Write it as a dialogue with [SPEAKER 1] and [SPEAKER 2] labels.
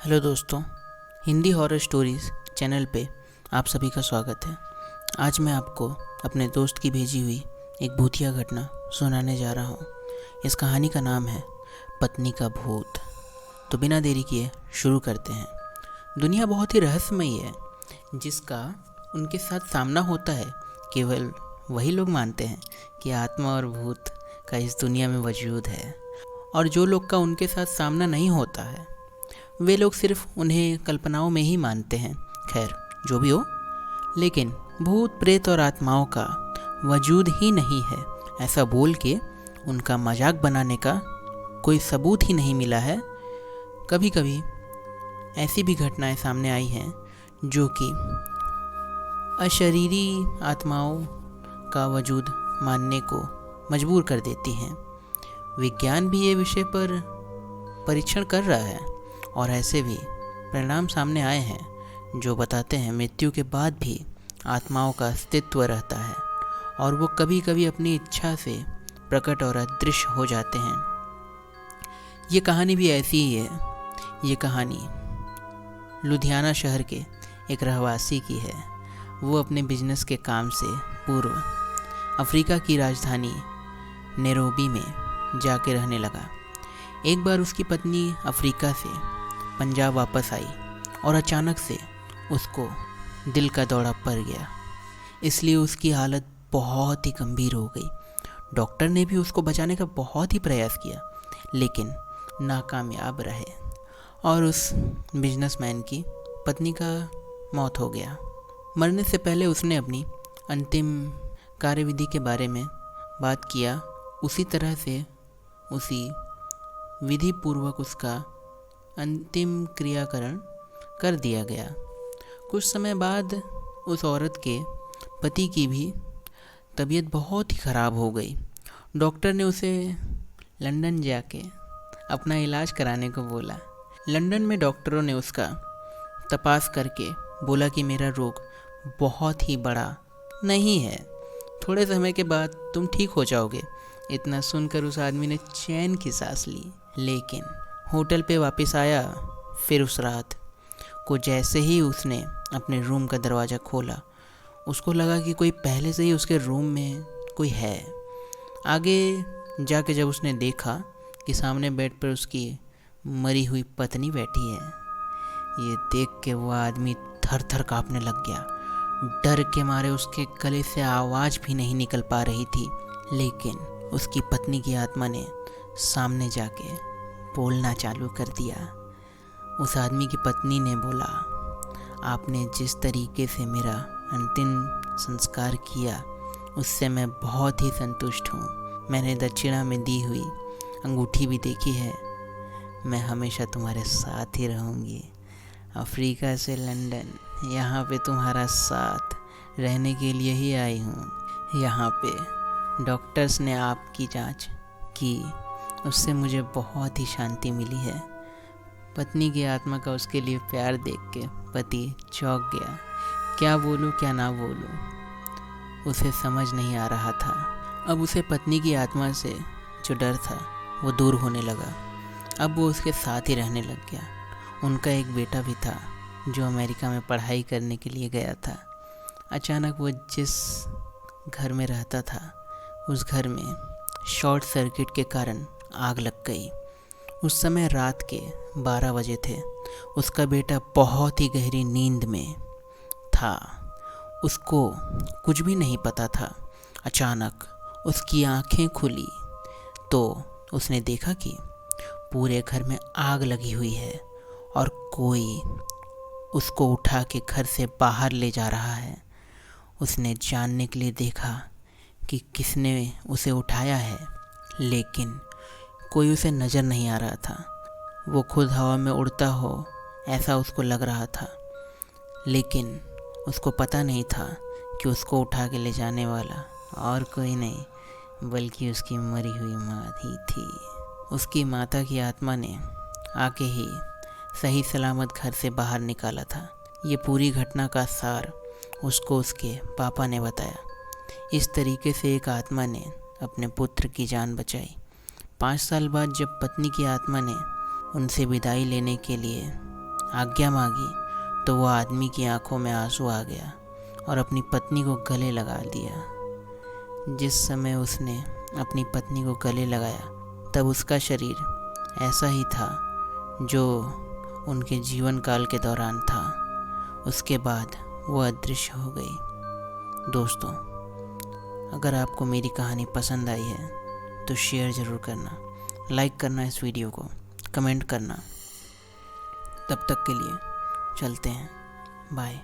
[SPEAKER 1] Hello दोस्तों, Hindi horror stories channel पे आप सभी का स्वागत है। आज मैं आपको अपने दोस्त की भेजी हुई एक भूतिया घटना सुनाने जा रहा हूँ। इस कहानी का नाम है पत्नी का भूत। तो बिना देरी किए शुरू करते हैं। दुनिया बहुत ही रहस्यमयी है। जिसका उनके साथ सामना होता है केवल वही लोग मानते हैं कि आत्मा और भूत का इस दुनिया में वजूद है, और जो लोग का उनके साथ सामना नहीं होता है वे लोग सिर्फ उन्हें कल्पनाओं में ही मानते हैं। खैर, जो भी हो, लेकिन भूत प्रेत और आत्माओं का वजूद ही नहीं है ऐसा बोल के उनका मजाक बनाने का कोई सबूत ही नहीं मिला है। कभी कभी ऐसी भी घटनाएं सामने आई हैं जो कि अशरीरी आत्माओं का वजूद मानने को मजबूर कर देती हैं। विज्ञान भी ये विषय पर परीक्षण कर रहा है और ऐसे भी परिणाम सामने आए हैं जो बताते हैं मृत्यु के बाद भी आत्माओं का अस्तित्व रहता है और वो कभी कभी अपनी इच्छा से प्रकट और अदृश्य हो जाते हैं। ये कहानी भी ऐसी ही है। ये कहानी लुधियाना शहर के एक रहवासी की है। वो अपने बिजनेस के काम से पूर्व अफ्रीका की राजधानी नैरोबी में जाके रहने लगा। एक बार उसकी पत्नी अफ्रीका से पंजाब वापस आई और अचानक से उसको दिल का दौरा पड़ गया, इसलिए उसकी हालत बहुत ही गंभीर हो गई। डॉक्टर ने भी उसको बचाने का बहुत ही प्रयास किया लेकिन नाकामयाब रहे और उस बिजनेसमैन की पत्नी का मौत हो गया। मरने से पहले उसने अपनी अंतिम कार्यविधि के बारे में बात किया। उसी तरह से उसी विधि पूर्वक उसका अंतिम क्रियाकरण कर दिया गया। कुछ समय बाद उस औरत के पति की भी तबीयत बहुत ही ख़राब हो गई। डॉक्टर ने उसे लंदन जाके अपना इलाज कराने को बोला। लंदन में डॉक्टरों ने उसका तपास करके बोला कि मेरा रोग बहुत ही बड़ा नहीं है, थोड़े समय के बाद तुम ठीक हो जाओगे। इतना सुनकर उस आदमी ने चैन की सांस ली, लेकिन होटल पे वापस आया। फिर उस रात को जैसे ही उसने अपने रूम का दरवाज़ा खोला, उसको लगा कि कोई पहले से ही उसके रूम में कोई है। आगे जाके जब उसने देखा कि सामने बेड पर उसकी मरी हुई पत्नी बैठी है, ये देख के वो आदमी थर थर काँपने लग गया। डर के मारे उसके गले से आवाज़ भी नहीं निकल पा रही थी। लेकिन उसकी पत्नी की आत्मा ने सामने जाके बोलना चालू कर दिया। उस आदमी की पत्नी ने बोला, आपने जिस तरीके से मेरा अंतिम संस्कार किया उससे मैं बहुत ही संतुष्ट हूँ। मैंने दक्षिणा में दी हुई अंगूठी भी देखी है। मैं हमेशा तुम्हारे साथ ही रहूँगी। अफ्रीका से लंदन यहाँ पे तुम्हारा साथ रहने के लिए ही आई हूँ। यहाँ पे डॉक्टर्स ने आपकी जांच की, उससे मुझे बहुत ही शांति मिली है। पत्नी की आत्मा का उसके लिए प्यार देख के पति चौंक गया। क्या बोलूँ क्या ना बोलूँ, उसे समझ नहीं आ रहा था। अब उसे पत्नी की आत्मा से जो डर था वो दूर होने लगा। अब वो उसके साथ ही रहने लग गया। उनका एक बेटा भी था जो अमेरिका में पढ़ाई करने के लिए गया था। अचानक वो जिस घर में रहता था उस घर में शॉर्ट सर्किट के कारण आग लग गई। उस समय रात के 12 बजे थे। उसका बेटा बहुत ही गहरी नींद में था। उसको कुछ भी नहीं पता था। अचानक उसकी आंखें खुली तो उसने देखा कि पूरे घर में आग लगी हुई है और कोई उसको उठा के घर से बाहर ले जा रहा है। उसने जानने के लिए देखा कि किसने उसे उठाया है, लेकिन कोई उसे नज़र नहीं आ रहा था। वो खुद हवा में उड़ता हो ऐसा उसको लग रहा था, लेकिन उसको पता नहीं था कि उसको उठा के ले जाने वाला और कोई नहीं बल्कि उसकी मरी हुई माँ ही थी। उसकी माता की आत्मा ने आके ही सही सलामत घर से बाहर निकाला था। ये पूरी घटना का सार उसको उसके पापा ने बताया। इस तरीके से एक आत्मा ने अपने पुत्र की जान बचाई। 5 साल बाद जब पत्नी की आत्मा ने उनसे विदाई लेने के लिए आज्ञा मांगी तो वो आदमी की आंखों में आंसू आ गया और अपनी पत्नी को गले लगा दिया। जिस समय उसने अपनी पत्नी को गले लगाया तब उसका शरीर ऐसा ही था जो उनके जीवन काल के दौरान था। उसके बाद वो अदृश्य हो गई। दोस्तों, अगर आपको मेरी कहानी पसंद आई है तो शेयर ज़रूर करना, लाइक करना इस वीडियो को, कमेंट करना। तब तक के लिए चलते हैं, बाय।